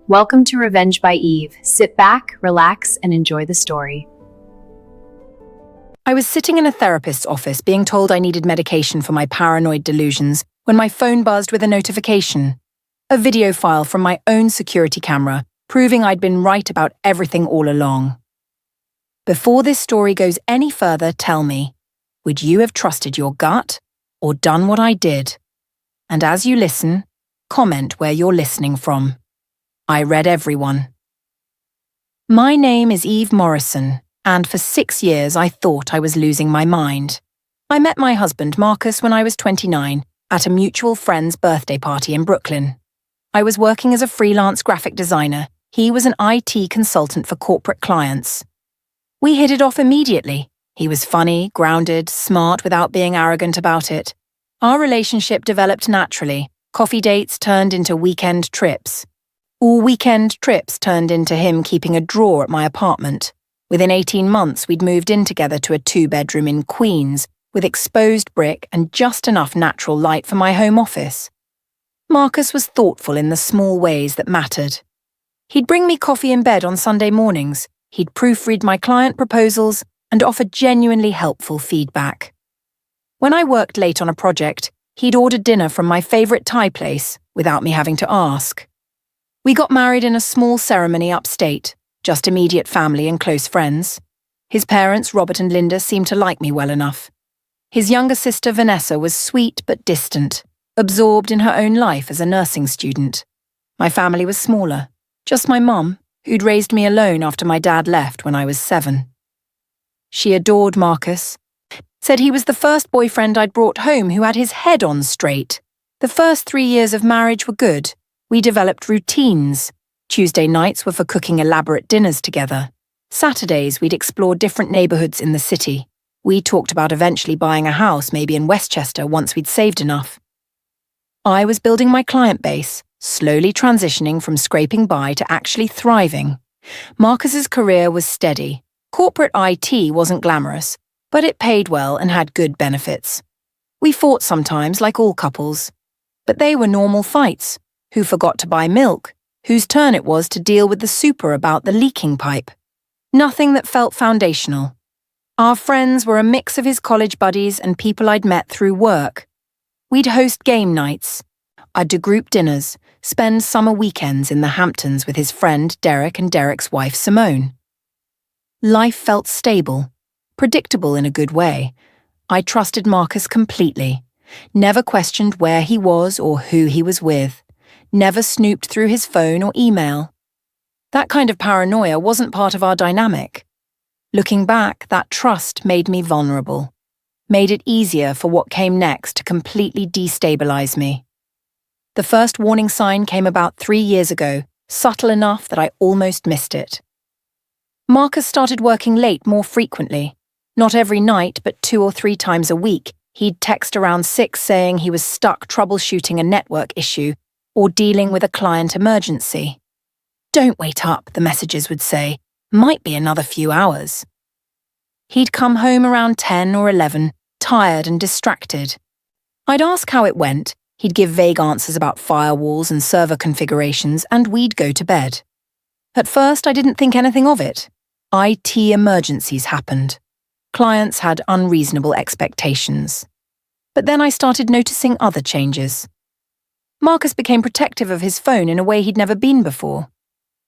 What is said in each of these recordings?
Welcome to Revenge by Eve. Sit back, relax, and enjoy the story. I was sitting in a therapist's office being told I needed medication for my paranoid delusions when my phone buzzed with a notification. A video file from my own security camera proving I'd been right about everything all along. Before this story goes any further, tell me, would you have trusted your gut or done what I did? And as you listen, comment where you're listening from. I read everyone. My name is Eve Morrison, and for 6 years I thought I was losing my mind. I met my husband Marcus when I was 29 at a mutual friend's birthday party in Brooklyn. I was working as a freelance graphic designer. He was an IT consultant for corporate clients. We hit it off immediately. He was funny, grounded, smart without being arrogant about it. Our relationship developed naturally. Coffee dates turned into weekend trips. All weekend trips turned into him keeping a drawer at my apartment. Within 18 months, we'd moved in together to a 2-bedroom in Queens, with exposed brick and just enough natural light for my home office. Marcus was thoughtful in the small ways that mattered. He'd bring me coffee in bed on Sunday mornings, he'd proofread my client proposals, and offer genuinely helpful feedback. When I worked late on a project, he'd order dinner from my favourite Thai place without me having to ask. We got married in a small ceremony upstate, just immediate family and close friends. His parents, Robert and Linda, seemed to like me well enough. His younger sister, Vanessa, was sweet but distant, absorbed in her own life as a nursing student. My family was smaller, just my mum, who'd raised me alone after my dad left when I was 7. She adored Marcus, said he was the first boyfriend I'd brought home who had his head on straight. The first 3 years of marriage were good. We developed routines. Tuesday nights were for cooking elaborate dinners together. Saturdays we'd explore different neighbourhoods in the city. We talked about eventually buying a house, maybe in Westchester, once we'd saved enough. I was building my client base, slowly transitioning from scraping by to actually thriving. Marcus's career was steady. Corporate IT wasn't glamorous, but it paid well and had good benefits. We fought sometimes, like all couples. But they were normal fights. Who forgot to buy milk? Whose turn it was to deal with the super about the leaking pipe? Nothing that felt foundational. Our friends were a mix of his college buddies and people I'd met through work. We'd host game nights. I'd do group dinners, spend summer weekends in the Hamptons with his friend Derek and Derek's wife Simone. Life felt stable, predictable in a good way. I trusted Marcus completely, never questioned where he was or who he was with. Never snooped through his phone or email. That kind of paranoia wasn't part of our dynamic. Looking back, that trust made me vulnerable, made it easier for what came next to completely destabilize me. The first warning sign came about 3 years ago, subtle enough that I almost missed it. Marcus started working late more frequently. Not every night, but 2 or 3 times a week, he'd text around 6 saying he was stuck troubleshooting a network issue or dealing with a client emergency. "Don't wait up," the messages would say. "Might be another few hours." He'd come home around 10 or 11, tired and distracted. I'd ask how it went, he'd give vague answers about firewalls and server configurations, and we'd go to bed. At first, I didn't think anything of it. IT emergencies happened. Clients had unreasonable expectations. But then I started noticing other changes. Marcus became protective of his phone in a way he'd never been before.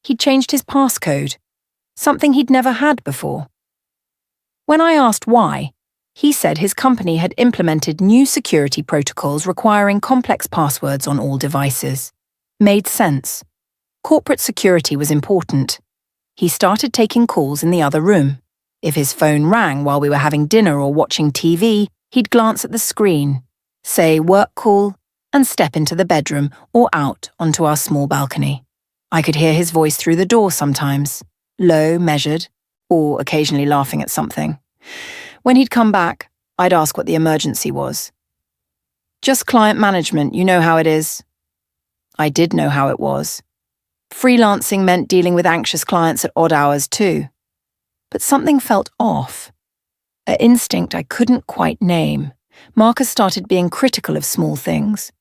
He'd changed his passcode, something he'd never had before. When I asked why, he said his company had implemented new security protocols requiring complex passwords on all devices. Made sense. Corporate security was important. He started taking calls in the other room. If his phone rang while we were having dinner or watching TV, he'd glance at the screen, say "work call," and step into the bedroom or out onto our small balcony. I could hear his voice through the door sometimes, low, measured, or occasionally laughing at something. When he'd come back, I'd ask what the emergency was. "Just client management, you know how it is." I did know how it was. Freelancing meant dealing with anxious clients at odd hours too. But something felt off. An instinct I couldn't quite name. Marcus started being critical of small things.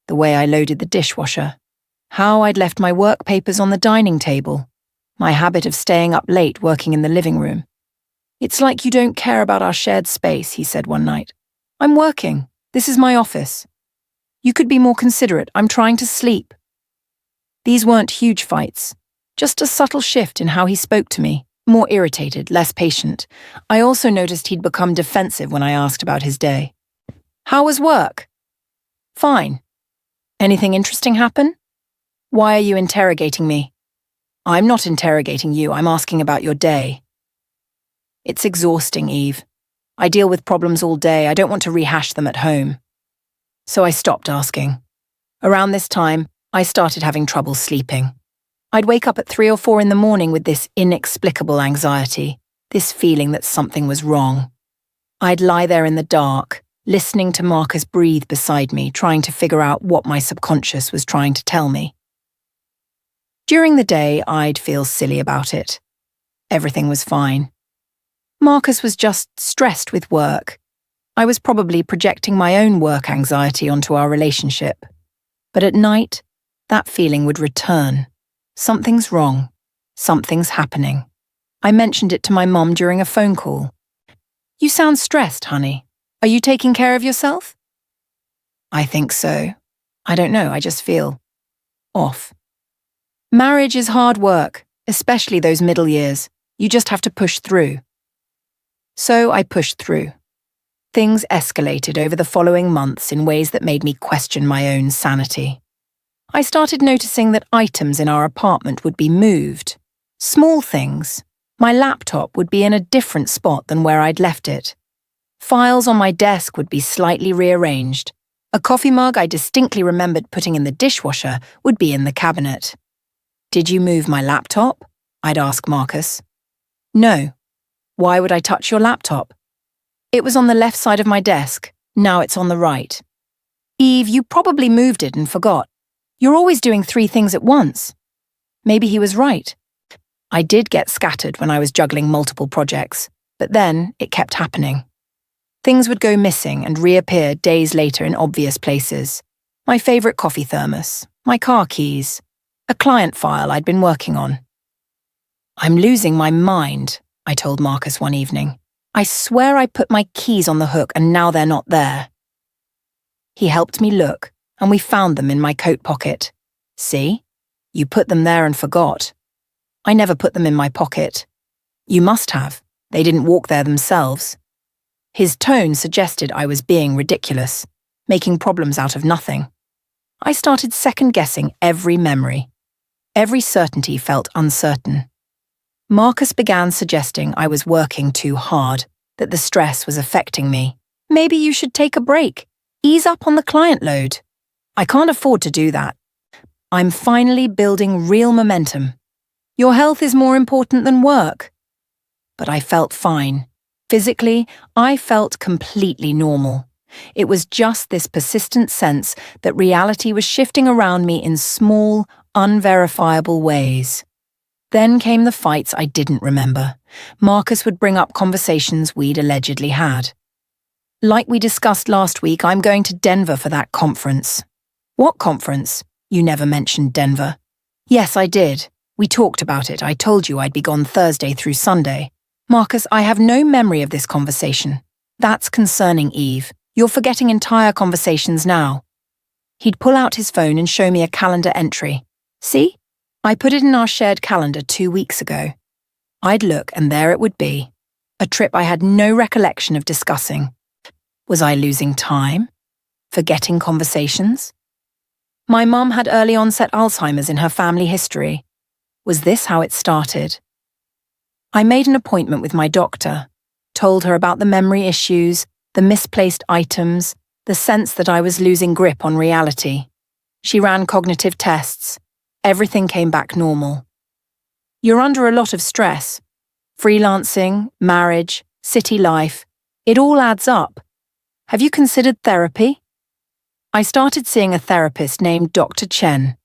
The way I loaded the dishwasher. How I'd left my work papers on the dining table, my habit of staying up late working in the living room. "It's like you don't care about our shared space," he said one night. "I'm working. This is my office. You could be more considerate. I'm trying to sleep." These weren't huge fights, just a subtle shift in how he spoke to me, more irritated, less patient. I also noticed he'd become defensive when I asked about his day. "How was work?" "Fine." "Anything interesting happen?" "Why are you interrogating me?" "I'm not interrogating you, I'm asking about your day." "It's exhausting, Eve. I deal with problems all day, I don't want to rehash them at home." So I stopped asking. Around this time, I started having trouble sleeping. I'd wake up at 3 or 4 in the morning with this inexplicable anxiety, this feeling that something was wrong. I'd lie there in the dark, listening to Marcus breathe beside me, trying to figure out what my subconscious was trying to tell me. During the day, I'd feel silly about it. Everything was fine. Marcus was just stressed with work. I was probably projecting my own work anxiety onto our relationship. But at night, that feeling would return. Something's wrong. Something's happening. I mentioned it to my mom during a phone call. "You sound stressed, honey. Are you taking care of yourself?" "I think so. I don't know, I just feel off." Marriage is hard work, especially those middle years. You just have to push through. So I pushed through. Things escalated over the following months in ways that made me question my own sanity. I started noticing that items in our apartment would be moved. Small things. My laptop would be in a different spot than where I'd left it. Files on my desk would be slightly rearranged. A coffee mug I distinctly remembered putting in the dishwasher would be in the cabinet. "Did you move my laptop?" I'd ask Marcus. "No. Why would I touch your laptop?" "It was on the left side of my desk. Now it's on the right." "Eve, you probably moved it and forgot. You're always doing 3 things at once." Maybe he was right. I did get scattered when I was juggling multiple projects, but then it kept happening. Things would go missing and reappear days later in obvious places. My favorite coffee thermos, my car keys, a client file I'd been working on. "I'm losing my mind," I told Marcus one evening. "I swear I put my keys on the hook and now they're not there." He helped me look, and we found them in my coat pocket. "See? You put them there and forgot." "I never put them in my pocket." "You must have. They didn't walk there themselves." His tone suggested I was being ridiculous, making problems out of nothing. I started second-guessing every memory. Every certainty felt uncertain. Marcus began suggesting I was working too hard, that the stress was affecting me. "Maybe you should take a break. Ease up on the client load." "I can't afford to do that. I'm finally building real momentum." "Your health is more important than work." But I felt fine. Physically, I felt completely normal. It was just this persistent sense that reality was shifting around me in small, unverifiable ways. Then came the fights I didn't remember. Marcus would bring up conversations we'd allegedly had. "Like we discussed last week, I'm going to Denver for that conference." "What conference? You never mentioned Denver." "Yes, I did. We talked about it. I told you I'd be gone Thursday through Sunday." "Marcus, I have no memory of this conversation." "That's concerning, Eve. You're forgetting entire conversations now." He'd pull out his phone and show me a calendar entry. "See? I put it in our shared calendar 2 weeks ago." I'd look and there it would be. A trip I had no recollection of discussing. Was I losing time? Forgetting conversations? My mum had early onset Alzheimer's in her family history. Was this how it started? I made an appointment with my doctor, told her about the memory issues, the misplaced items, the sense that I was losing grip on reality. She ran cognitive tests. Everything came back normal. "You're under a lot of stress. Freelancing, marriage, city life. It all adds up. Have you considered therapy?" I started seeing a therapist named Dr. Chen,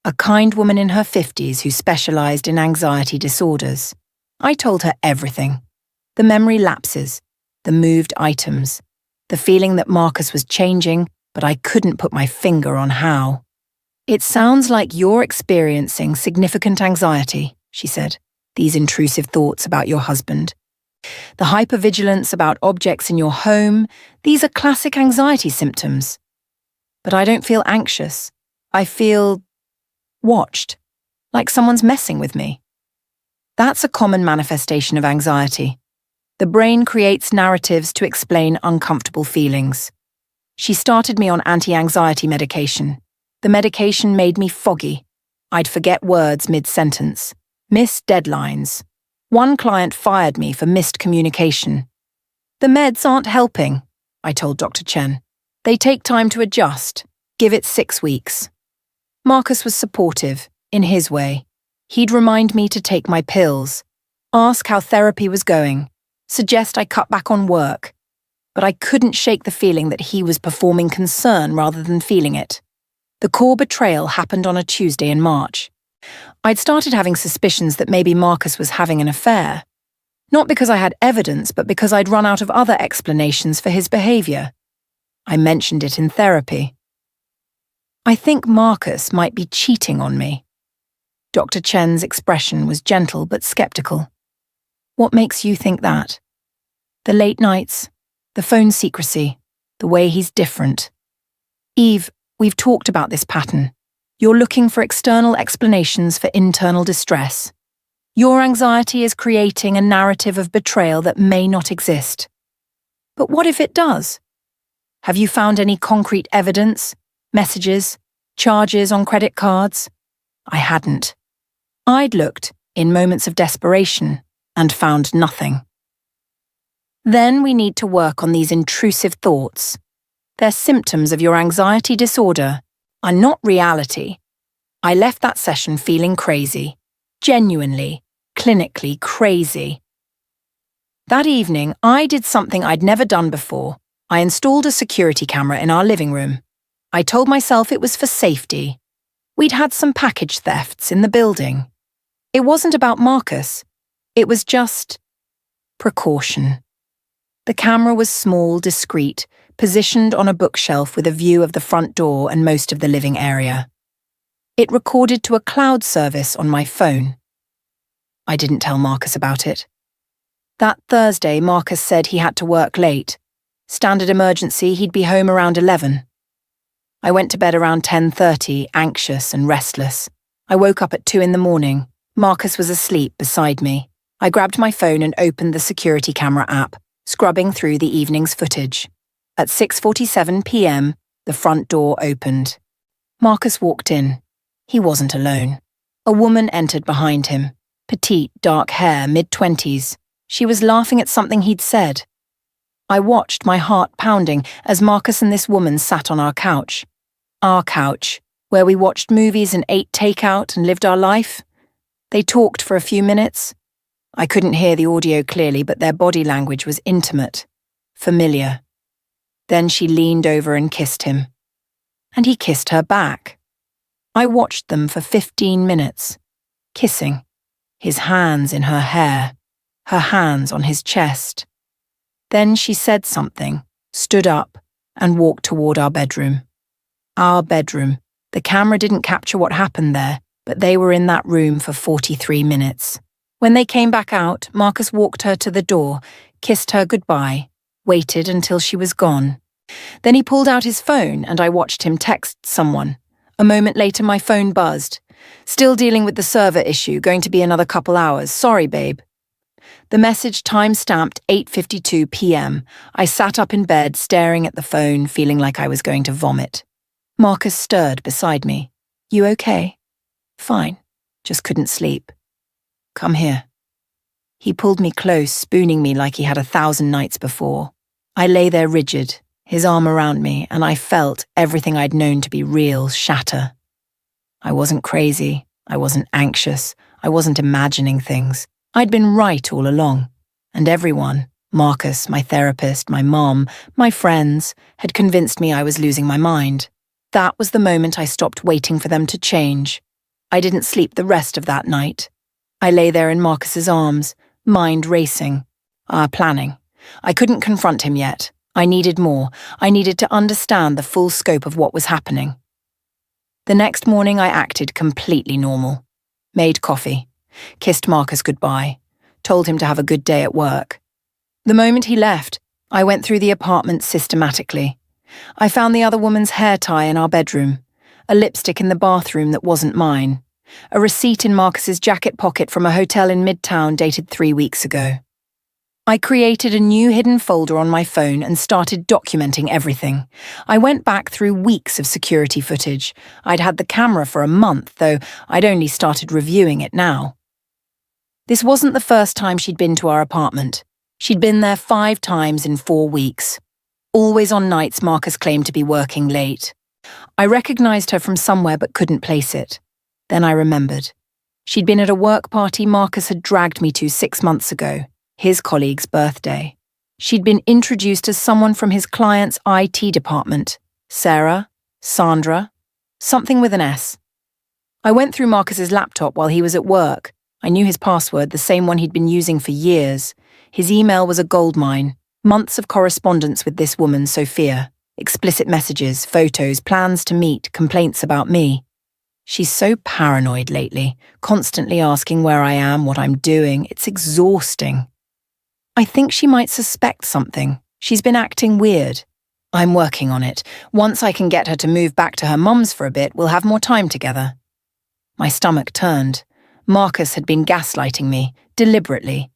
a kind woman in her 50s who specialized in anxiety disorders. I told her everything. The memory lapses, the moved items, the feeling that Marcus was changing, but I couldn't put my finger on how. It sounds like you're experiencing significant anxiety, she said. These intrusive thoughts about your husband. The hypervigilance about objects in your home, these are classic anxiety symptoms. But I don't feel anxious. I feel watched, like someone's messing with me. That's a common manifestation of anxiety. The brain creates narratives to explain uncomfortable feelings. She started me on anti-anxiety medication. The medication made me foggy. I'd forget words mid-sentence, miss deadlines. One client fired me for missed communication. The meds aren't helping, I told Dr. Chen. They take time to adjust. Give it 6 weeks. Marcus was supportive, in his way. He'd remind me to take my pills, ask how therapy was going, suggest I cut back on work. But I couldn't shake the feeling that he was performing concern rather than feeling it. The core betrayal happened on a Tuesday in March. I'd started having suspicions that maybe Marcus was having an affair. Not because I had evidence, but because I'd run out of other explanations for his behavior. I mentioned it in therapy. I think Marcus might be cheating on me. Dr. Chen's expression was gentle but skeptical. What makes you think that? The late nights, the phone secrecy, the way he's different. Eve, we've talked about this pattern. You're looking for external explanations for internal distress. Your anxiety is creating a narrative of betrayal that may not exist. But what if it does? Have you found any concrete evidence, messages, charges on credit cards? I hadn't. I'd looked, in moments of desperation, and found nothing. Then we need to work on these intrusive thoughts. They're symptoms of your anxiety disorder, are not reality. I left that session feeling crazy. Genuinely, clinically crazy. That evening, I did something I'd never done before. I installed a security camera in our living room. I told myself it was for safety. We'd had some package thefts in the building. It wasn't about Marcus. It was just precaution. The camera was small, discreet, positioned on a bookshelf with a view of the front door and most of the living area. It recorded to a cloud service on my phone. I didn't tell Marcus about it. That Thursday, Marcus said he had to work late. Standard emergency, he'd be home around 11. I went to bed around 10:30, anxious and restless. I woke up at 2 in the morning. Marcus was asleep beside me. I grabbed my phone and opened the security camera app, scrubbing through the evening's footage. At 6:47 p.m., the front door opened. Marcus walked in. He wasn't alone. A woman entered behind him. Petite, dark hair, mid-20s. She was laughing at something he'd said. I watched, my heart pounding, as Marcus and this woman sat on our couch. Our couch, where we watched movies and ate takeout and lived our life. They talked for a few minutes. I couldn't hear the audio clearly, but their body language was intimate, familiar. Then she leaned over and kissed him. And he kissed her back. I watched them for 15 minutes, kissing, his hands in her hair, her hands on his chest. Then she said something, stood up, and walked toward our bedroom. Our bedroom. The camera didn't capture what happened there, but they were in that room for 43 minutes. When they came back out, Marcus walked her to the door, kissed her goodbye, waited until she was gone. Then he pulled out his phone and I watched him text someone. A moment later, my phone buzzed. Still dealing with the server issue, going to be another couple hours. Sorry, babe. The message time-stamped 8:52 p.m. I sat up in bed, staring at the phone, feeling like I was going to vomit. Marcus stirred beside me. You okay? Fine. Just couldn't sleep. Come here. He pulled me close, spooning me like he had 1,000 nights before. I lay there rigid, his arm around me, and I felt everything I'd known to be real shatter. I wasn't crazy. I wasn't anxious. I wasn't imagining things. I'd been right all along. And everyone, Marcus, my therapist, my mom, my friends, had convinced me I was losing my mind. That was the moment I stopped waiting for them to change. I didn't sleep the rest of that night. I lay there in Marcus's arms, mind racing. Planning. I couldn't confront him yet. I needed more. I needed to understand the full scope of what was happening. The next morning I acted completely normal. Made coffee, kissed Marcus goodbye, told him to have a good day at work. The moment he left, I went through the apartment systematically. I found the other woman's hair tie in our bedroom, a lipstick in the bathroom that wasn't mine, a receipt in Marcus's jacket pocket from a hotel in Midtown dated 3 weeks ago. I created a new hidden folder on my phone and started documenting everything. I went back through weeks of security footage. I'd had the camera for a month, though I'd only started reviewing it now. This wasn't the first time she'd been to our apartment. She'd been there 5 times in 4 weeks. Always on nights Marcus claimed to be working late. I recognized her from somewhere but couldn't place it. Then I remembered. She'd been at a work party Marcus had dragged me to 6 months ago, his colleague's birthday. She'd been introduced as someone from his client's IT department. Sarah, Sandra, something with an S. I went through Marcus's laptop while he was at work. I knew his password, the same one he'd been using for years. His email was a goldmine. Months of correspondence with this woman, Sophia. Explicit messages, photos, plans to meet, complaints about me. She's so paranoid lately, constantly asking where I am, what I'm doing. It's exhausting. I think she might suspect something. She's been acting weird. I'm working on it. Once I can get her to move back to her mum's for a bit, we'll have more time together. My stomach turned. Marcus had been gaslighting me, deliberately.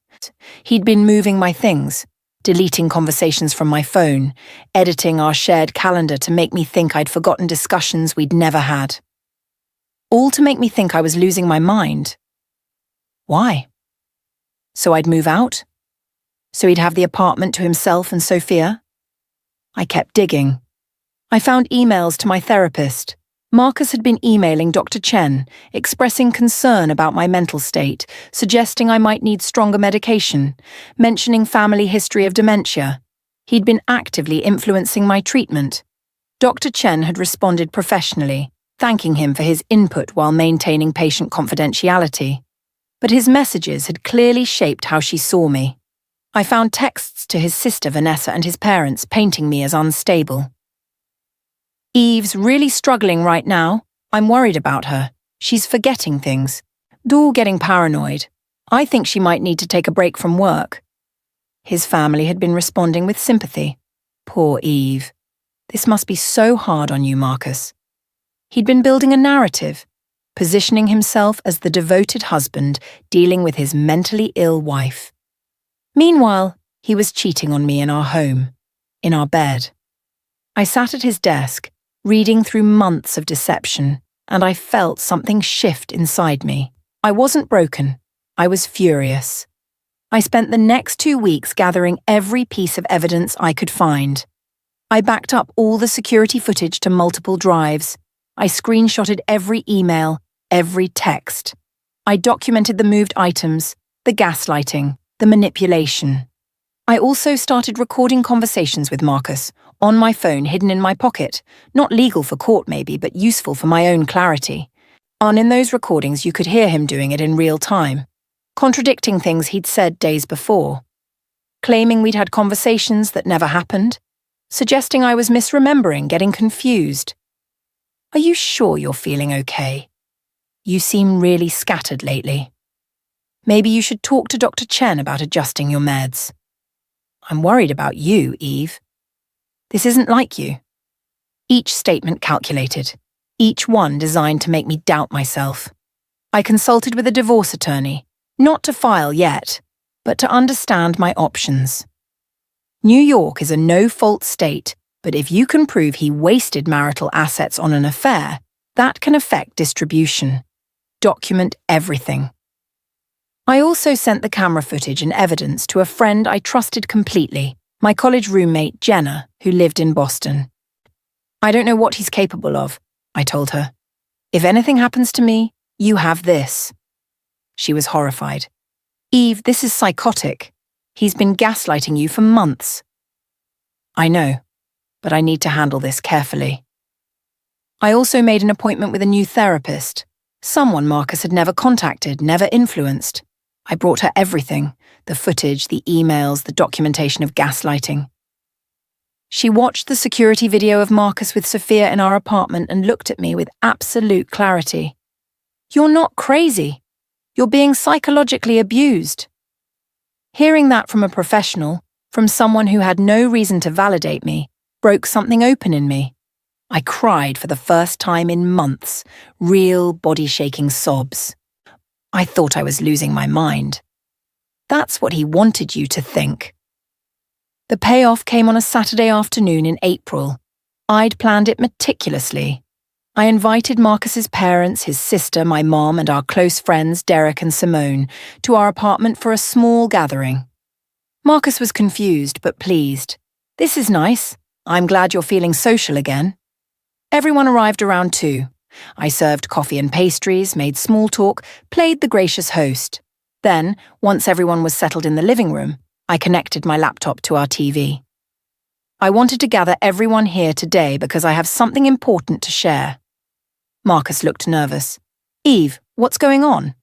He'd been moving my things, deleting conversations from my phone, editing our shared calendar to make me think I'd forgotten discussions we'd never had. All to make me think I was losing my mind. Why? So I'd move out? So he'd have the apartment to himself and Sophia? I kept digging. I found emails to my therapist. Marcus had been emailing Dr. Chen, expressing concern about my mental state, suggesting I might need stronger medication, mentioning family history of dementia. He'd been actively influencing my treatment. Dr. Chen had responded professionally, thanking him for his input while maintaining patient confidentiality. But his messages had clearly shaped how she saw me. I found texts to his sister Vanessa and his parents painting me as unstable. Eve's really struggling right now. I'm worried about her. She's forgetting things. All getting paranoid. I think she might need to take a break from work. His family had been responding with sympathy. Poor Eve. This must be so hard on you, Marcus. He'd been building a narrative, positioning himself as the devoted husband dealing with his mentally ill wife. Meanwhile, he was cheating on me in our home, in our bed. I sat at his desk, reading through months of deception, and I felt something shift inside me. I wasn't broken. I was furious. I spent the next 2 weeks gathering every piece of evidence I could find. I backed up all the security footage to multiple drives. I screenshotted every email, every text. I documented the moved items, the gaslighting, the manipulation. I also started recording conversations with Marcus, on my phone hidden in my pocket, not legal for court maybe, but useful for my own clarity. And in those recordings you could hear him doing it in real time, contradicting things he'd said days before, claiming we'd had conversations that never happened, suggesting I was misremembering, getting confused. Are you sure you're feeling okay? You seem really scattered lately. Maybe you should talk to Dr. Chen about adjusting your meds. I'm worried about you, Eve. This isn't like you. Each statement calculated, each one designed to make me doubt myself. I consulted with a divorce attorney, not to file yet, but to understand my options. New York is a no-fault state, but if you can prove he wasted marital assets on an affair, that can affect distribution. Document everything. I also sent the camera footage and evidence to a friend I trusted completely, my college roommate Jenna, who lived in Boston. I don't know what he's capable of, I told her. If anything happens to me, you have this. She was horrified. Eve, this is psychotic. He's been gaslighting you for months. I know, but I need to handle this carefully. I also made an appointment with a new therapist, someone Marcus had never contacted, never influenced. I brought her everything, the footage, the emails, the documentation of gaslighting. She watched the security video of Marcus with Sophia in our apartment and looked at me with absolute clarity. "You're not crazy. You're being psychologically abused." Hearing that from a professional, from someone who had no reason to validate me, broke something open in me. I cried for the first time in months, real body-shaking sobs. I thought I was losing my mind. That's what he wanted you to think. The payoff came on a Saturday afternoon in April. I'd planned it meticulously. I invited Marcus's parents, his sister, my mom, and our close friends Derek and Simone to our apartment for a small gathering. Marcus was confused but pleased. "This is nice. I'm glad you're feeling social again." Everyone arrived around 2. I served coffee and pastries, made small talk, played the gracious host. Then, once everyone was settled in the living room, I connected my laptop to our TV. I wanted to gather everyone here today because I have something important to share. Marcus looked nervous. "Eve, what's going on?"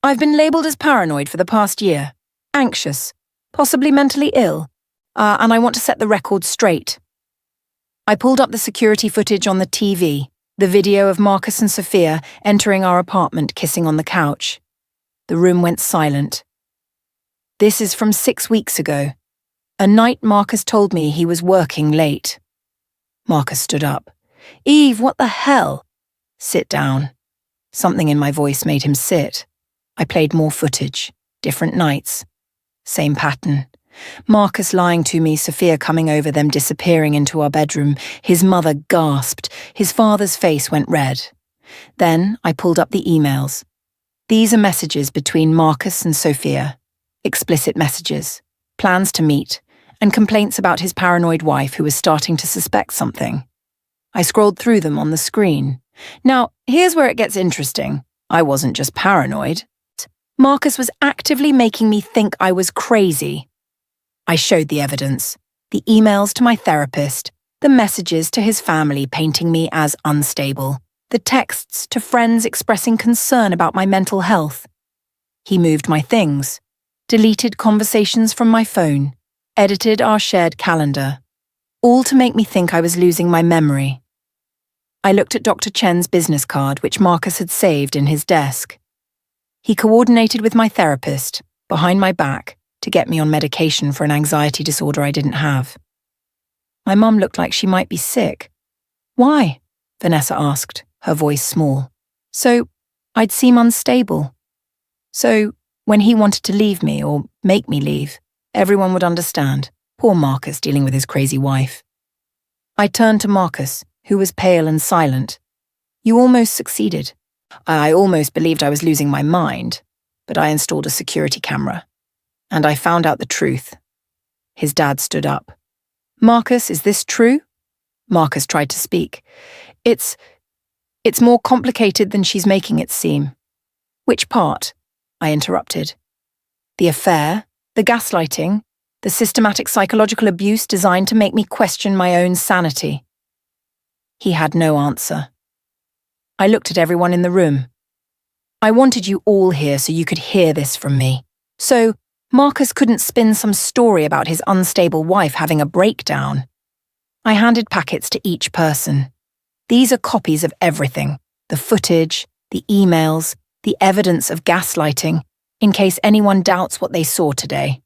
"I've been labelled as paranoid for the past year. Anxious, possibly mentally ill, and I want to set the record straight." I pulled up the security footage on the TV, the video of Marcus and Sophia entering our apartment kissing on the couch. The room went silent. "This is from 6 weeks ago. A night Marcus told me he was working late." Marcus stood up. "Eve, what the hell?" "Sit down." Something in my voice made him sit. I played more footage, different nights. Same pattern. Marcus lying to me, Sophia coming over, them disappearing into our bedroom. His mother gasped. His father's face went red. Then I pulled up the emails. These are messages between Marcus and Sophia. Explicit messages, plans to meet, and complaints about his paranoid wife who was starting to suspect something. I scrolled through them on the screen. Now, here's where it gets interesting. I wasn't just paranoid. Marcus was actively making me think I was crazy. I showed the evidence, the emails to my therapist, the messages to his family painting me as unstable, the texts to friends expressing concern about my mental health. He moved my things, deleted conversations from my phone, edited our shared calendar, all to make me think I was losing my memory. I looked at Dr. Chen's business card, which Marcus had saved in his desk. He coordinated with my therapist, behind my back, to get me on medication for an anxiety disorder I didn't have. My mum looked like she might be sick. "Why?" Vanessa asked, her voice small. "So I'd seem unstable. So when he wanted to leave me or make me leave, everyone would understand. Poor Marcus dealing with his crazy wife." I turned to Marcus, who was pale and silent. "You almost succeeded. I almost believed I was losing my mind, but I installed a security camera. And I found out the truth." His dad stood up. "Marcus, is this true?" Marcus tried to speak. It's more complicated than she's making it seem." "Which part?" I interrupted. "The affair, the gaslighting, the systematic psychological abuse designed to make me question my own sanity." He had no answer. I looked at everyone in the room. "I wanted you all here so you could hear this from me. So Marcus couldn't spin some story about his unstable wife having a breakdown." I handed packets to each person. "These are copies of everything, the footage, the emails, the evidence of gaslighting, in case anyone doubts what they saw today."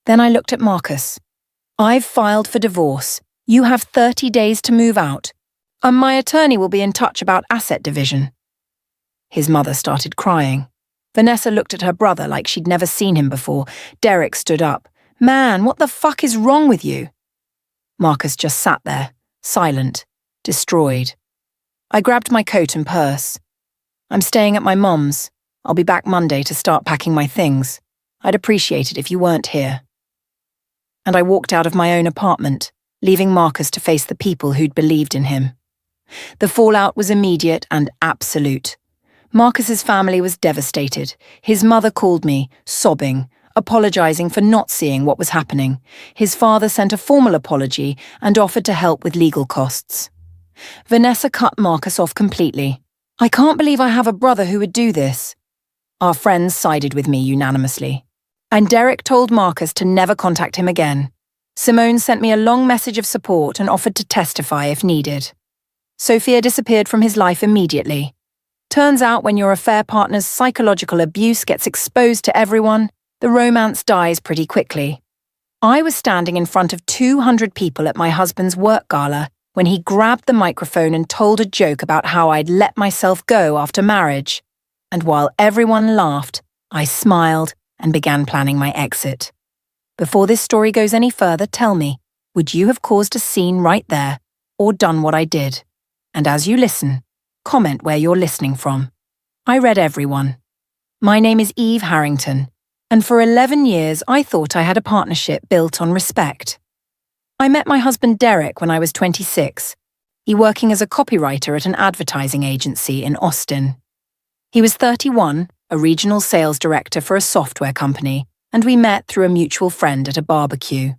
Then I looked at Marcus. "I've filed for divorce. You have 30 days to move out. And my attorney will be in touch about asset division." His mother started crying. Vanessa looked at her brother like she'd never seen him before. Derek stood up. "Man, what the fuck is wrong with you?" Marcus just sat there, silent, destroyed. I grabbed my coat and purse. "I'm staying at my mom's. I'll be back Monday to start packing my things. I'd appreciate it if you weren't here." And I walked out of my own apartment, leaving Marcus to face the people who'd believed in him. The fallout was immediate and absolute. Marcus's family was devastated. His mother called me, sobbing, apologizing for not seeing what was happening. His father sent a formal apology and offered to help with legal costs. Vanessa cut Marcus off completely. "I can't believe I have a brother who would do this." Our friends sided with me unanimously. And Derek told Marcus to never contact him again. Simone sent me a long message of support and offered to testify if needed. Sophia disappeared from his life immediately. Turns out when your affair partner's psychological abuse gets exposed to everyone, the romance dies pretty quickly. I was standing in front of 200 people at my husband's work gala when he grabbed the microphone and told a joke about how I'd let myself go after marriage. And while everyone laughed, I smiled and began planning my exit. Before this story goes any further, tell me, would you have caused a scene right there or done what I did? And as you listen, comment where you're listening from. I read everyone. My name is Eve Harrington, and for 11 years I thought I had a partnership built on respect. I met my husband Derek when I was 26. He working as a copywriter at an advertising agency in Austin. He was 31, a regional sales director for a software company, and we met through a mutual friend at a barbecue.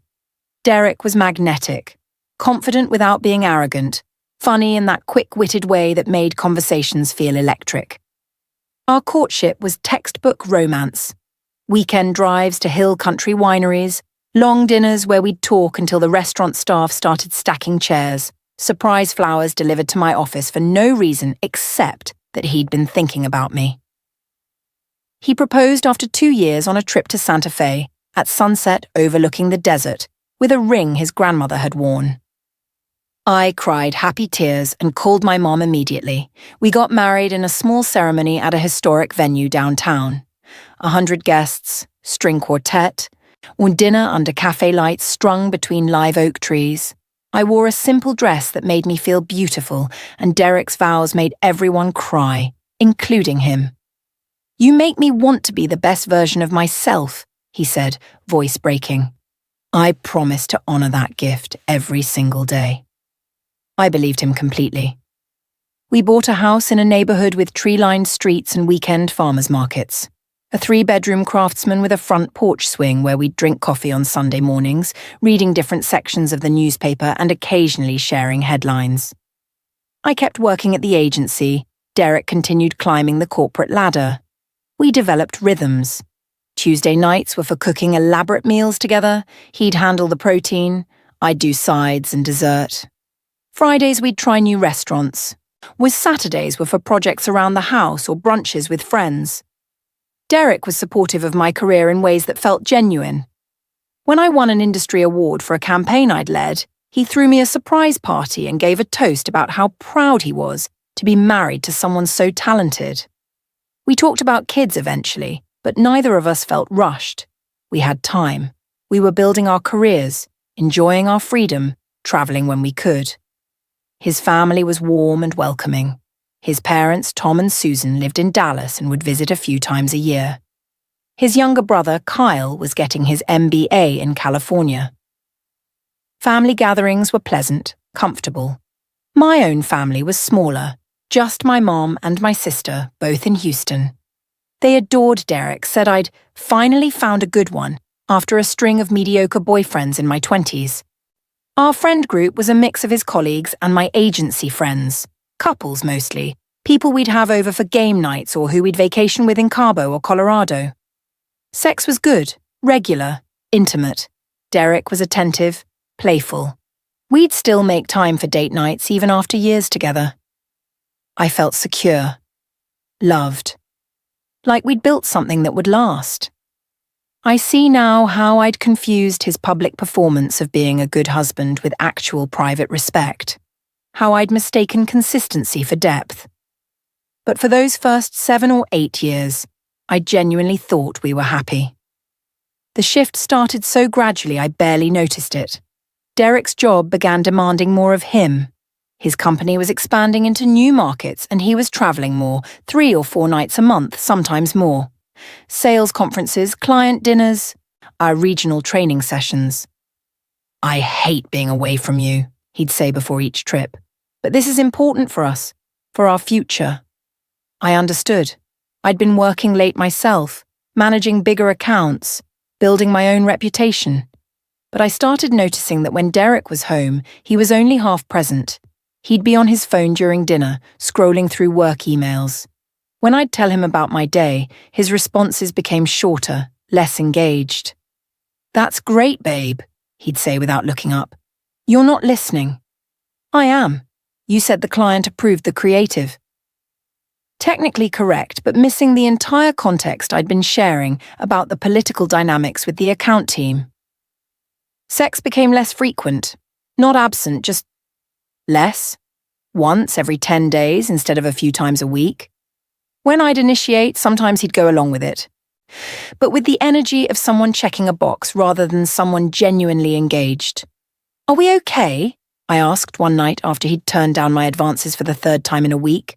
Derek was magnetic, confident without being arrogant, funny in that quick-witted way that made conversations feel electric. Our courtship was textbook romance. Weekend drives to hill country wineries, long dinners where we'd talk until the restaurant staff started stacking chairs, surprise flowers delivered to my office for no reason except that he'd been thinking about me. He proposed after 2 years on a trip to Santa Fe, at sunset overlooking the desert, with a ring his grandmother had worn. I cried happy tears and called my mom immediately. We got married in a small ceremony at a historic venue downtown. 100 guests, string quartet, and dinner under cafe lights strung between live oak trees. I wore a simple dress that made me feel beautiful, and Derek's vows made everyone cry, including him. "You make me want to be the best version of myself," he said, voice breaking. I promised to honor that gift every single day. I believed him completely. We bought a house in a neighborhood with tree-lined streets and weekend farmers markets. A 3-bedroom craftsman with a front porch swing where we'd drink coffee on Sunday mornings, reading different sections of the newspaper and occasionally sharing headlines. I kept working at the agency. Derek continued climbing the corporate ladder. We developed rhythms. Tuesday nights were for cooking elaborate meals together. He'd handle the protein. I'd do sides and dessert. Fridays we'd try new restaurants. Saturdays were for projects around the house or brunches with friends. Derek was supportive of my career in ways that felt genuine. When I won an industry award for a campaign I'd led, he threw me a surprise party and gave a toast about how proud he was to be married to someone so talented. We talked about kids eventually, but neither of us felt rushed. We had time. We were building our careers, enjoying our freedom, traveling when we could. His family was warm and welcoming. His parents, Tom and Susan, lived in Dallas and would visit a few times a year. His younger brother, Kyle, was getting his MBA in California. Family gatherings were pleasant, comfortable. My own family was smaller, just my mom and my sister, both in Houston. They adored Derek, said I'd finally found a good one after a string of mediocre boyfriends in my 20s. Our friend group was a mix of his colleagues and my agency friends, couples mostly, people we'd have over for game nights or who we'd vacation with in Cabo or Colorado. Sex was good, regular, intimate. Derek was attentive, playful. We'd still make time for date nights even after years together. I felt secure, loved, like we'd built something that would last. I see now how I'd confused his public performance of being a good husband with actual private respect, how I'd mistaken consistency for depth. But for those first 7 or 8 years, I genuinely thought we were happy. The shift started so gradually I barely noticed it. Derek's job began demanding more of him. His company was expanding into new markets and he was traveling more, 3 or 4 nights a month, sometimes more. Sales conferences, client dinners, our regional training sessions. "I hate being away from you," he'd say before each trip. "But this is important for us, for our future." I understood. I'd been working late myself, managing bigger accounts, building my own reputation. But I started noticing that when Derek was home, he was only half present. He'd be on his phone during dinner, scrolling through work emails. When I'd tell him about my day, his responses became shorter, less engaged. "That's great, babe," he'd say without looking up. You're not listening. I am. You said the client approved the creative. Technically correct, but missing the entire context I'd been sharing about the political dynamics with the account team. Sex became less frequent, not absent, just less. Once every 10 days instead of a few times a week. When I'd initiate, sometimes he'd go along with it. But with the energy of someone checking a box rather than someone genuinely engaged. Are we okay? I asked one night after he'd turned down my advances for the third time in a week.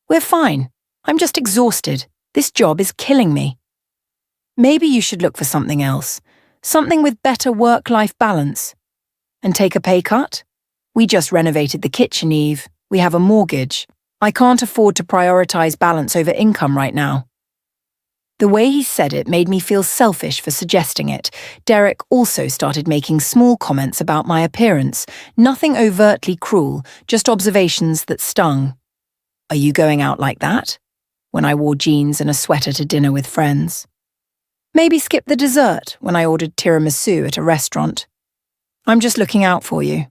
We're fine. I'm just exhausted. This job is killing me. Maybe you should look for something else. Something with better work-life balance. And take a pay cut? We just renovated the kitchen, Eve. We have a mortgage. I can't afford to prioritize balance over income right now. The way he said it made me feel selfish for suggesting it. Derek also started making small comments about my appearance. Nothing overtly cruel, just observations that stung. Are you going out like that? When I wore jeans and a sweater to dinner with friends. Maybe skip the dessert when I ordered tiramisu at a restaurant. I'm just looking out for you.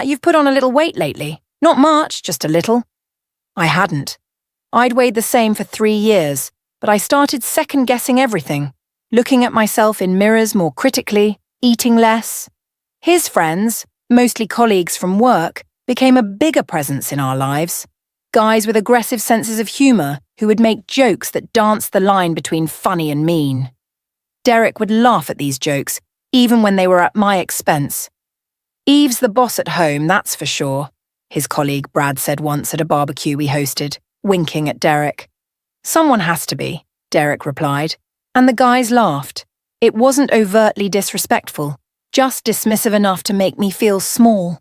You've put on a little weight lately. Not much, just a little. I hadn't. I'd weighed the same for 3 years, but I started second-guessing everything, looking at myself in mirrors more critically, eating less. His friends, mostly colleagues from work, became a bigger presence in our lives. Guys with aggressive senses of humour who would make jokes that danced the line between funny and mean. Derek would laugh at these jokes, even when they were at my expense. Eve's the boss at home, that's for sure, his colleague Brad said once at a barbecue we hosted, winking at Derek. Someone has to be, Derek replied, and the guys laughed. It wasn't overtly disrespectful, just dismissive enough to make me feel small.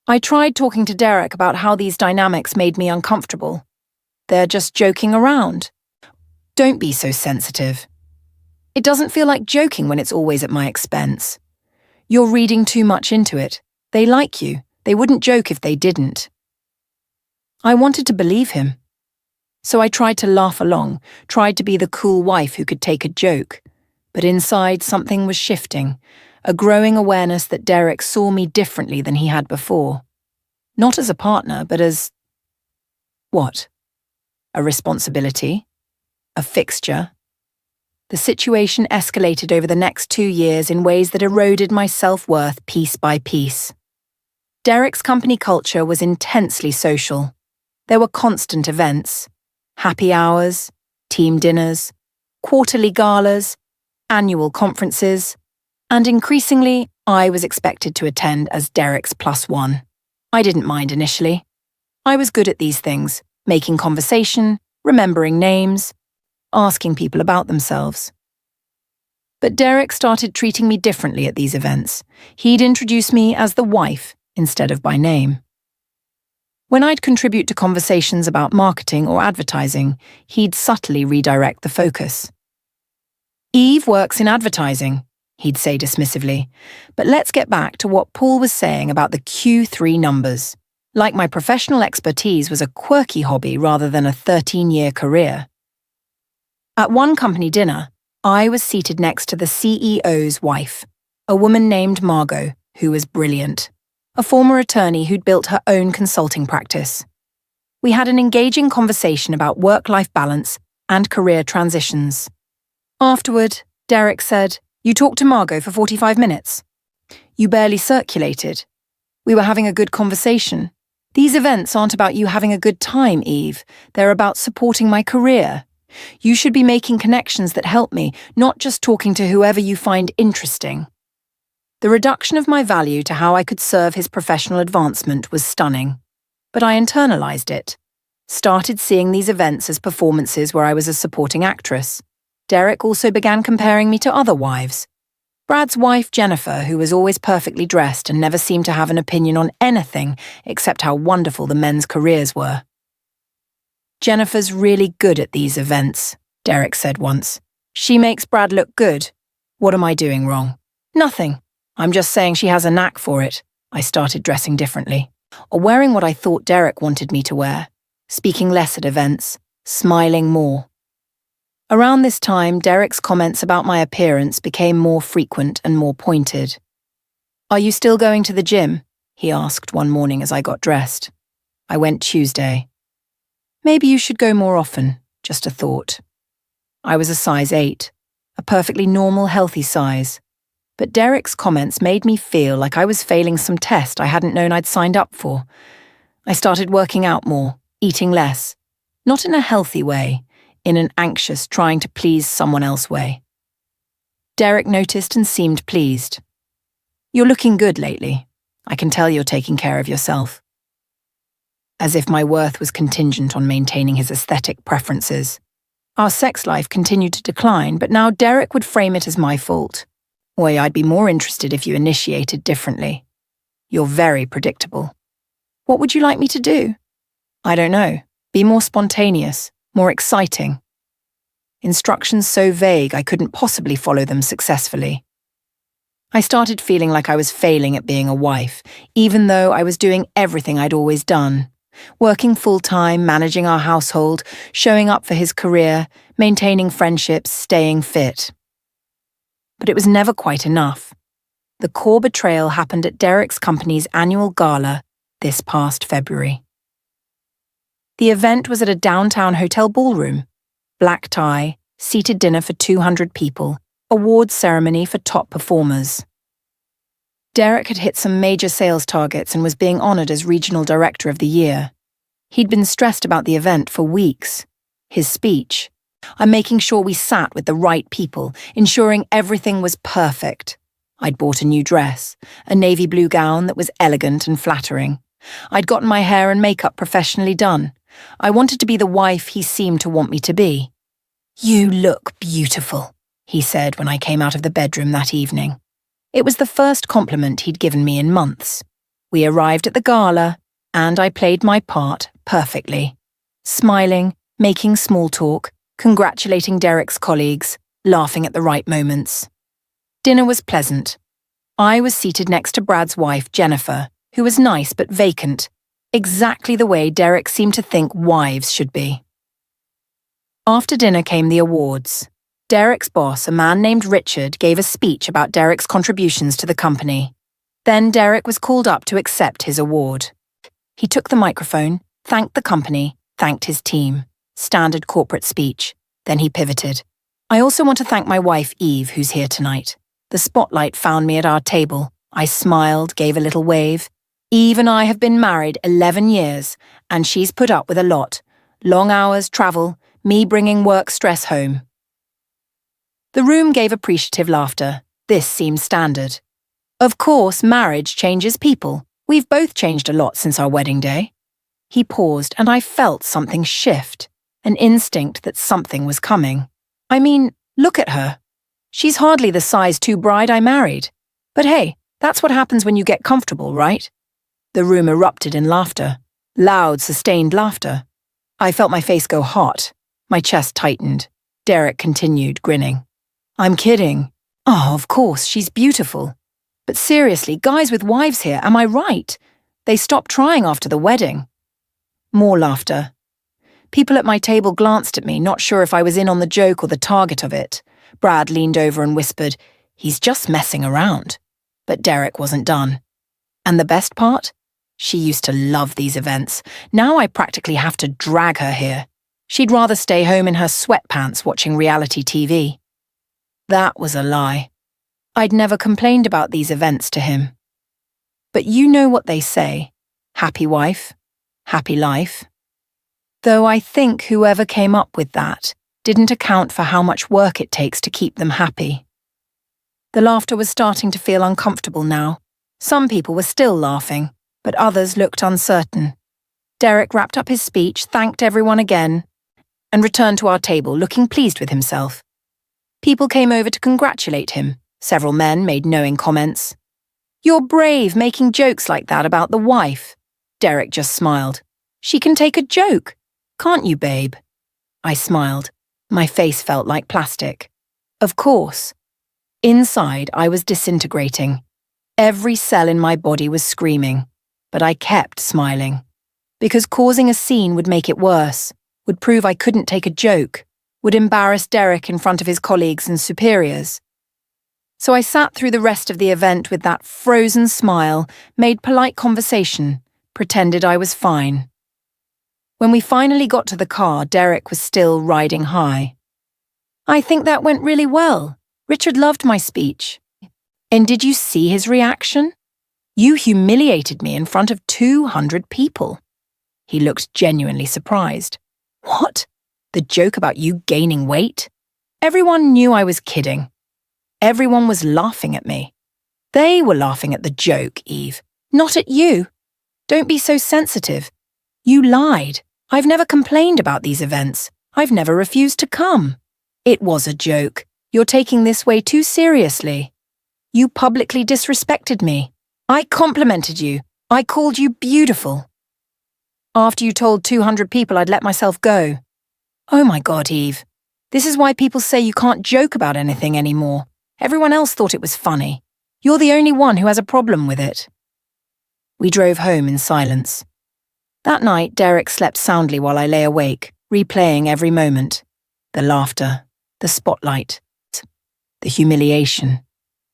I tried talking to Derek about how these dynamics made me uncomfortable. They're just joking around. Don't be so sensitive. It doesn't feel like joking when it's always at my expense. You're reading too much into it. They like you. They wouldn't joke if they didn't. I wanted to believe him. So I tried to laugh along, tried to be the cool wife who could take a joke. But inside, something was shifting, a growing awareness that Derek saw me differently than he had before. Not as a partner, but as... what? A responsibility? A fixture? The situation escalated over the next 2 years in ways that eroded my self-worth piece by piece. Derek's company culture was intensely social. There were constant events, happy hours, team dinners, quarterly galas, annual conferences, and increasingly, I was expected to attend as Derek's +1. I didn't mind initially. I was good at these things, making conversation, remembering names, asking people about themselves. But Derek started treating me differently at these events. He'd introduce me as the wife instead of by name. When I'd contribute to conversations about marketing or advertising, he'd subtly redirect the focus. Eve works in advertising, he'd say dismissively, but let's get back to what Paul was saying about the Q3 numbers. Like my professional expertise was a quirky hobby rather than a 13-year career. At one company dinner, I was seated next to the CEO's wife, a woman named Margot, who was brilliant, a former attorney who'd built her own consulting practice. We had an engaging conversation about work-life balance and career transitions. Afterward, Derek said, "You talked to Margot for 45 minutes. You barely circulated. We were having a good conversation. These events aren't about you having a good time, Eve. They're about supporting my career. You should be making connections that help me, not just talking to whoever you find interesting." The reduction of my value to how I could serve his professional advancement was stunning, but I internalized it. Started seeing these events as performances where I was a supporting actress. Derek also began comparing me to other wives. Brad's wife, Jennifer, who was always perfectly dressed and never seemed to have an opinion on anything except how wonderful the men's careers were. "Jennifer's really good at these events," Derek said once. "She makes Brad look good. What am I doing wrong?" "Nothing. I'm just saying she has a knack for it." I started dressing differently, or wearing what I thought Derek wanted me to wear, speaking less at events, smiling more. Around this time, Derek's comments about my appearance became more frequent and more pointed. "Are you still going to the gym?" he asked one morning as I got dressed. I went Tuesday. "Maybe you should go more often," just a thought. I was a size 8, a perfectly normal, healthy size. But Derek's comments made me feel like I was failing some test I hadn't known I'd signed up for. I started working out more, eating less. Not in a healthy way, in an anxious, trying to please someone else way. Derek noticed and seemed pleased. "You're looking good lately. I can tell you're taking care of yourself." As if my worth was contingent on maintaining his aesthetic preferences. Our sex life continued to decline, but now Derek would frame it as my fault. "Boy, I'd be more interested if you initiated differently. You're very predictable." "What would you like me to do?" "I don't know. Be more spontaneous, more exciting." Instructions so vague I couldn't possibly follow them successfully. I started feeling like I was failing at being a wife, even though I was doing everything I'd always done. Working full-time, managing our household, showing up for his career, maintaining friendships, staying fit. But it was never quite enough. The core betrayal happened at Derek's company's annual gala this past February. The event was at a downtown hotel ballroom. Black tie, seated dinner for 200 people, awards ceremony for top performers. Derek had hit some major sales targets and was being honored as Regional Director of the Year. He'd been stressed about the event for weeks. His speech, "I'm making sure we sat with the right people, ensuring everything was perfect." I'd bought a new dress, a navy blue gown that was elegant and flattering. I'd gotten my hair and makeup professionally done. I wanted to be the wife he seemed to want me to be. "You look beautiful," he said when I came out of the bedroom that evening. It was the first compliment he'd given me in months. We arrived at the gala, and I played my part perfectly. Smiling, making small talk, congratulating Derek's colleagues, laughing at the right moments. Dinner was pleasant. I was seated next to Brad's wife, Jennifer, who was nice but vacant, exactly the way Derek seemed to think wives should be. After dinner came the awards. Derek's boss, a man named Richard, gave a speech about Derek's contributions to the company. Then Derek was called up to accept his award. He took the microphone, thanked the company, thanked his team. Standard corporate speech. Then he pivoted. "I also want to thank my wife, Eve, who's here tonight. The spotlight found me at our table. I smiled, gave a little wave. Eve and I have been married 11 years, and she's put up with a lot. Long hours, travel, me bringing work stress home." The room gave appreciative laughter. This seemed standard. "Of course, marriage changes people. We've both changed a lot since our wedding day." He paused, and I felt something shift, an instinct that something was coming. "I mean, look at her. She's hardly the size 2 bride I married. But hey, that's what happens when you get comfortable, right?" The room erupted in laughter. Loud, sustained laughter. I felt my face go hot. My chest tightened. Derek continued, grinning. "I'm kidding. Oh, of course, she's beautiful. But seriously, guys with wives here, am I right? They stopped trying after the wedding." More laughter. People at my table glanced at me, not sure if I was in on the joke or the target of it. Brad leaned over and whispered, "He's just messing around." But Derek wasn't done. And the best part? She used to love these events. Now I practically have to drag her here. She'd rather stay home in her sweatpants watching reality TV. That was a lie. I'd never complained about these events to him. But you know what they say. Happy wife, happy life. Though I think whoever came up with that didn't account for how much work it takes to keep them happy. The laughter was starting to feel uncomfortable now. Some people were still laughing, but others looked uncertain. Derek wrapped up his speech, thanked everyone again, and returned to our table looking pleased with himself. People came over to congratulate him. Several men made knowing comments. "You're brave making jokes like that about the wife." Derek just smiled. "She can take a joke. Can't you, babe?" I smiled. My face felt like plastic. Of course. Inside, I was disintegrating. Every cell in my body was screaming, but I kept smiling. Because causing a scene would make it worse, would prove I couldn't take a joke, would embarrass Derek in front of his colleagues and superiors. So I sat through the rest of the event with that frozen smile, made polite conversation, pretended I was fine. When we finally got to the car, Derek was still riding high. I think that went really well. Richard loved my speech. And did you see his reaction? You humiliated me in front of 200 people. He looked genuinely surprised. What? The joke about you gaining weight? Everyone knew I was kidding. Everyone was laughing at me. They were laughing at the joke, Eve, not at you. Don't be so sensitive. You lied. I've never complained about these events. I've never refused to come. It was a joke. You're taking this way too seriously. You publicly disrespected me. I complimented you. I called you beautiful. After you told 200 people I'd let myself go. Oh my God, Eve. This is why people say you can't joke about anything anymore. Everyone else thought it was funny. You're the only one who has a problem with it. We drove home in silence. That night, Derek slept soundly while I lay awake, replaying every moment. The laughter, the spotlight, the humiliation,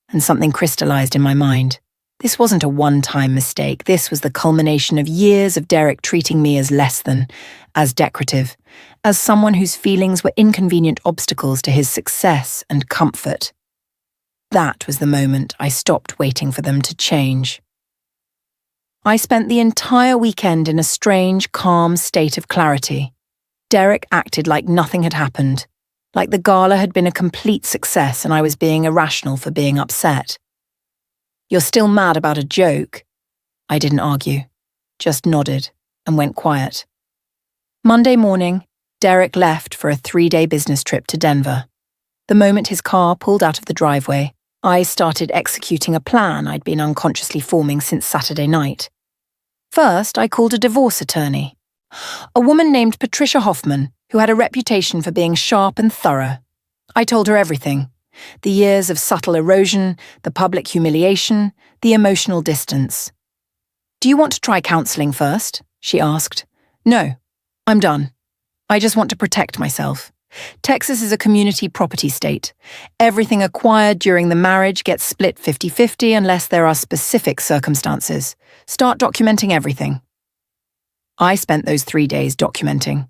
and something crystallized in my mind. This wasn't a one-time mistake. This was the culmination of years of Derek treating me as less than, as decorative, as someone whose feelings were inconvenient obstacles to his success and comfort. That was the moment I stopped waiting for them to change. I spent the entire weekend in a strange, calm state of clarity. Derek acted like nothing had happened, like the gala had been a complete success and I was being irrational for being upset. You're still mad about a joke? I didn't argue, just nodded and went quiet. Monday morning, Derek left for a 3-day business trip to Denver. The moment his car pulled out of the driveway, I started executing a plan I'd been unconsciously forming since Saturday night. First, I called a divorce attorney, a woman named Patricia Hoffman, who had a reputation for being sharp and thorough. I told her everything. The years of subtle erosion, the public humiliation, the emotional distance. Do you want to try counseling first? She asked. No, I'm done. I just want to protect myself. Texas is a community property state. Everything acquired during the marriage gets split 50-50 unless there are specific circumstances. Start documenting everything. I spent those 3 days documenting.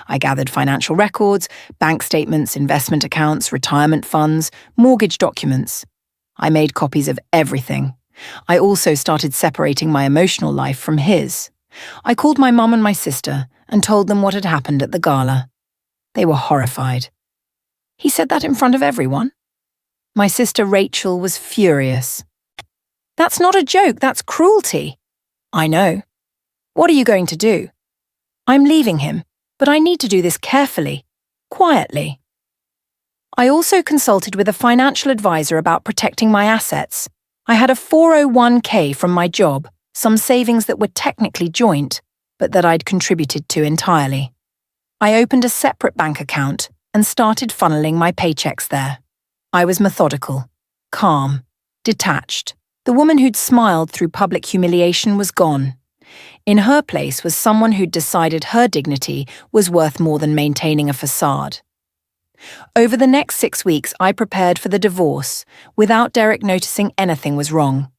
I gathered financial records, bank statements, investment accounts, retirement funds, mortgage documents. I made copies of everything. I also started separating my emotional life from his. I called my mum and my sister and told them what had happened at the gala. They were horrified. He said that in front of everyone? My sister Rachel was furious. That's not a joke, that's cruelty. I know. What are you going to do? I'm leaving him, but I need to do this carefully, quietly. I also consulted with a financial advisor about protecting my assets. I had a 401k from my job, some savings that were technically joint, but that I'd contributed to entirely. I opened a separate bank account and started funneling my paychecks there. I was methodical, calm, detached. The woman who'd smiled through public humiliation was gone. In her place was someone who'd decided her dignity was worth more than maintaining a facade. Over the next 6 weeks, I prepared for the divorce, without Derek noticing anything was wrong.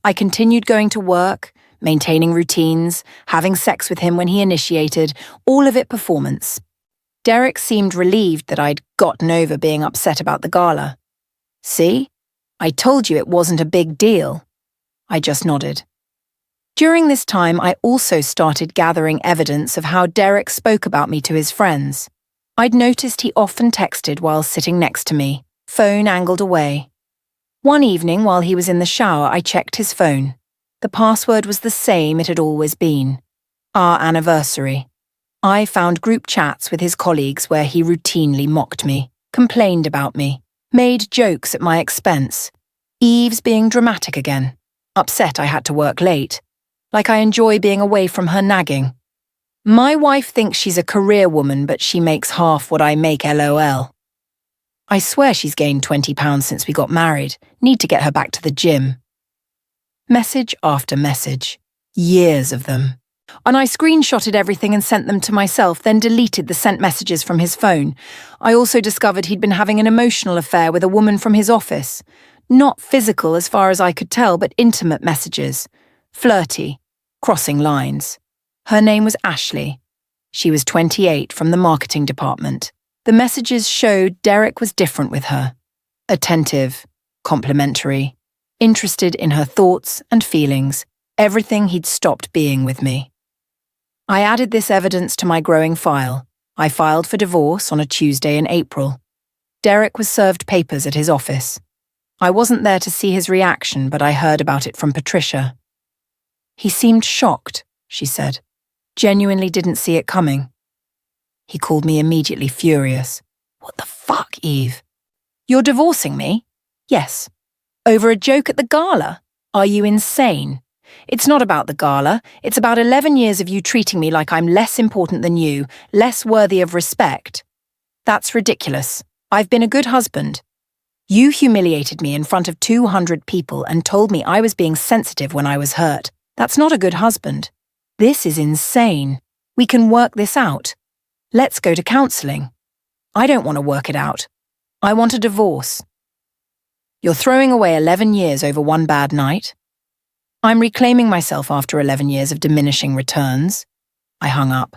I continued going to work, maintaining routines, having sex with him when he initiated, all of it performance. Derek seemed relieved that I'd gotten over being upset about the gala. See? I told you it wasn't a big deal. I just nodded. During this time, I also started gathering evidence of how Derek spoke about me to his friends. I'd noticed he often texted while sitting next to me, phone angled away. One evening, while he was in the shower, I checked his phone. The password was the same it had always been. Our anniversary. I found group chats with his colleagues where he routinely mocked me, complained about me, made jokes at my expense. Eve's being dramatic again. Upset I had to work late. Like I enjoy being away from her nagging. My wife thinks she's a career woman, but she makes half what I make, LOL. I swear she's gained 20 pounds since we got married. Need to get her back to the gym. Message after message. Years of them. And I screenshotted everything and sent them to myself, then deleted the sent messages from his phone. I also discovered he'd been having an emotional affair with a woman from his office. Not physical as far as I could tell, but intimate messages. Flirty, crossing lines. Her name was Ashley. She was 28 from the marketing department. The messages showed Derek was different with her. Attentive, complimentary, interested in her thoughts and feelings, everything he'd stopped being with me. I added this evidence to my growing file. I filed for divorce on a Tuesday in April. Derek was served papers at his office. I wasn't there to see his reaction, but I heard about it from Patricia. He seemed shocked, she said. Genuinely didn't see it coming. He called me immediately furious. What the fuck, Eve? You're divorcing me? Yes. Over a joke at the gala? Are you insane? It's not about the gala. It's about 11 years of you treating me like I'm less important than you, less worthy of respect. That's ridiculous. I've been a good husband. You humiliated me in front of 200 people and told me I was being sensitive when I was hurt. That's not a good husband. This is insane. We can work this out. Let's go to counselling. I don't want to work it out. I want a divorce. You're throwing away 11 years over one bad night? I'm reclaiming myself after 11 years of diminishing returns. I hung up.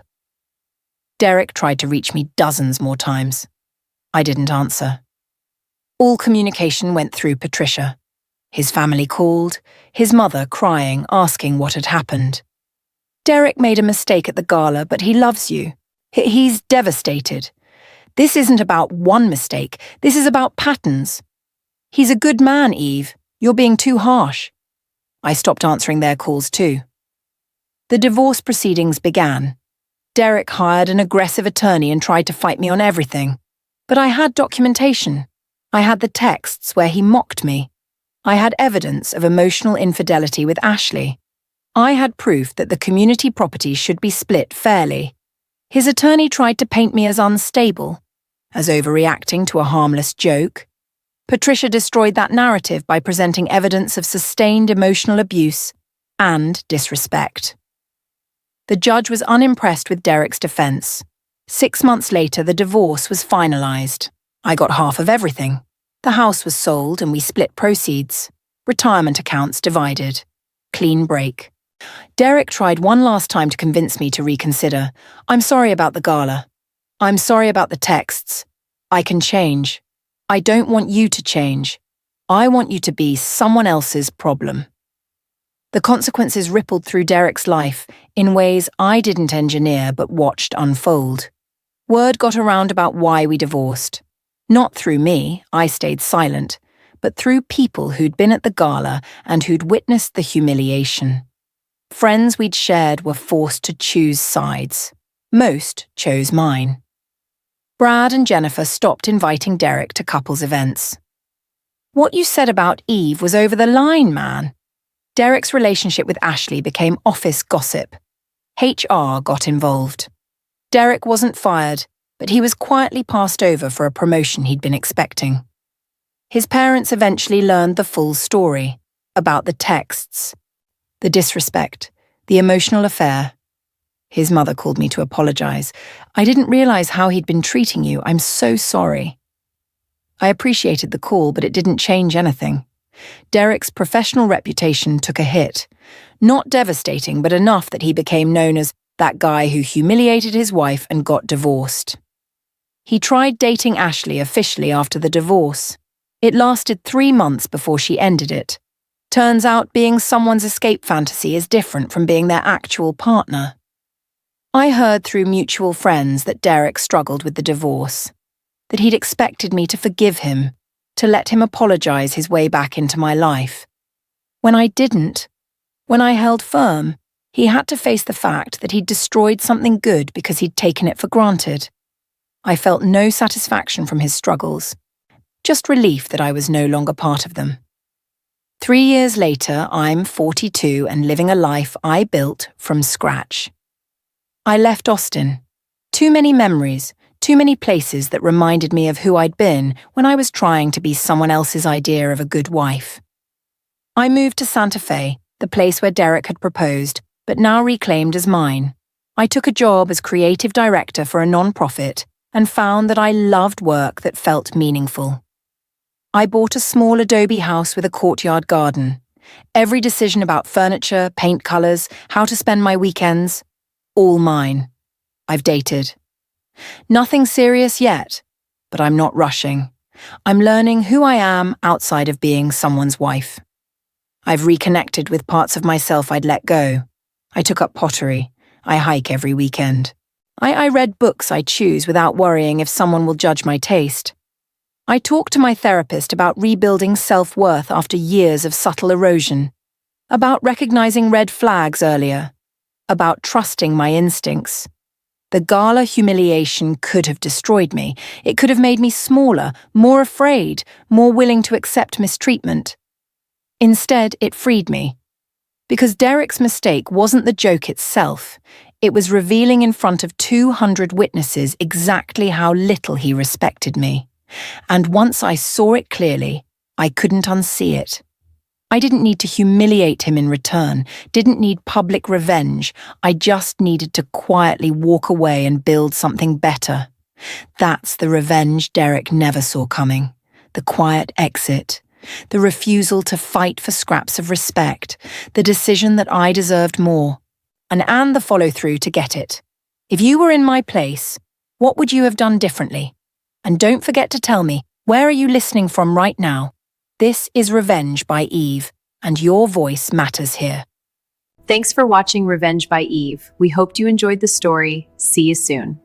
Derek tried to reach me dozens more times. I didn't answer. All communication went through Patricia. His family called, his mother crying, asking what had happened. Derek made a mistake at the gala, but he loves you. He's devastated. This isn't about one mistake. This is about patterns. He's a good man, Eve. You're being too harsh. I stopped answering their calls too. The divorce proceedings began. Derek hired an aggressive attorney and tried to fight me on everything. But I had documentation. I had the texts where he mocked me. I had evidence of emotional infidelity with Ashley. I had proof that the community property should be split fairly. His attorney tried to paint me as unstable, as overreacting to a harmless joke. Patricia destroyed that narrative by presenting evidence of sustained emotional abuse and disrespect. The judge was unimpressed with Derek's defense. 6 months later, the divorce was finalized. I got half of everything. The house was sold and we split proceeds. Retirement accounts divided. Clean break. Derek tried one last time to convince me to reconsider. I'm sorry about the gala. I'm sorry about the texts. I can change. I don't want you to change. I want you to be someone else's problem. The consequences rippled through Derek's life in ways I didn't engineer but watched unfold. Word got around about why we divorced. Not through me, I stayed silent, but through people who'd been at the gala and who'd witnessed the humiliation. Friends we'd shared were forced to choose sides. Most chose mine. Brad and Jennifer stopped inviting Derek to couples events. What you said about Eve was over the line, man. Derek's relationship with Ashley became office gossip. HR got involved. Derek wasn't fired, but he was quietly passed over for a promotion he'd been expecting. His parents eventually learned the full story, about the texts, the disrespect, the emotional affair. His mother called me to apologize. I didn't realize how he'd been treating you. I'm so sorry. I appreciated the call, but it didn't change anything. Derek's professional reputation took a hit. Not devastating, but enough that he became known as that guy who humiliated his wife and got divorced. He tried dating Ashley officially after the divorce. It lasted 3 months before she ended it. Turns out being someone's escape fantasy is different from being their actual partner. I heard through mutual friends that Derek struggled with the divorce, that he'd expected me to forgive him, to let him apologize his way back into my life. When I didn't, when I held firm, he had to face the fact that he'd destroyed something good because he'd taken it for granted. I felt no satisfaction from his struggles, just relief that I was no longer part of them. 3 years later, I'm 42 and living a life I built from scratch. I left Austin. Too many memories, too many places that reminded me of who I'd been when I was trying to be someone else's idea of a good wife. I moved to Santa Fe, the place where Derek had proposed, but now reclaimed as mine. I took a job as creative director for a non-profit and found that I loved work that felt meaningful. I bought a small adobe house with a courtyard garden. Every decision about furniture, paint colours, how to spend my weekends, all mine. I've dated. Nothing serious yet, but I'm not rushing. I'm learning who I am outside of being someone's wife. I've reconnected with parts of myself I'd let go. I took up pottery. I hike every weekend. I read books I choose without worrying if someone will judge my taste. I talked to my therapist about rebuilding self-worth after years of subtle erosion, about recognizing red flags earlier, about trusting my instincts. The gala humiliation could have destroyed me. It could have made me smaller, more afraid, more willing to accept mistreatment. Instead, it freed me. Because Derek's mistake wasn't the joke itself, it was revealing in front of 200 witnesses exactly how little he respected me. And once I saw it clearly, I couldn't unsee it. I didn't need to humiliate him in return, didn't need public revenge. I just needed to quietly walk away and build something better. That's the revenge Derek never saw coming. The quiet exit. The refusal to fight for scraps of respect. The decision that I deserved more. And the follow-through to get it. If you were in my place, what would you have done differently? And don't forget to tell me, where are you listening from right now? This is Revenge by Eve, and your voice matters here. Thanks for watching Revenge by Eve. We hoped you enjoyed the story. See you soon.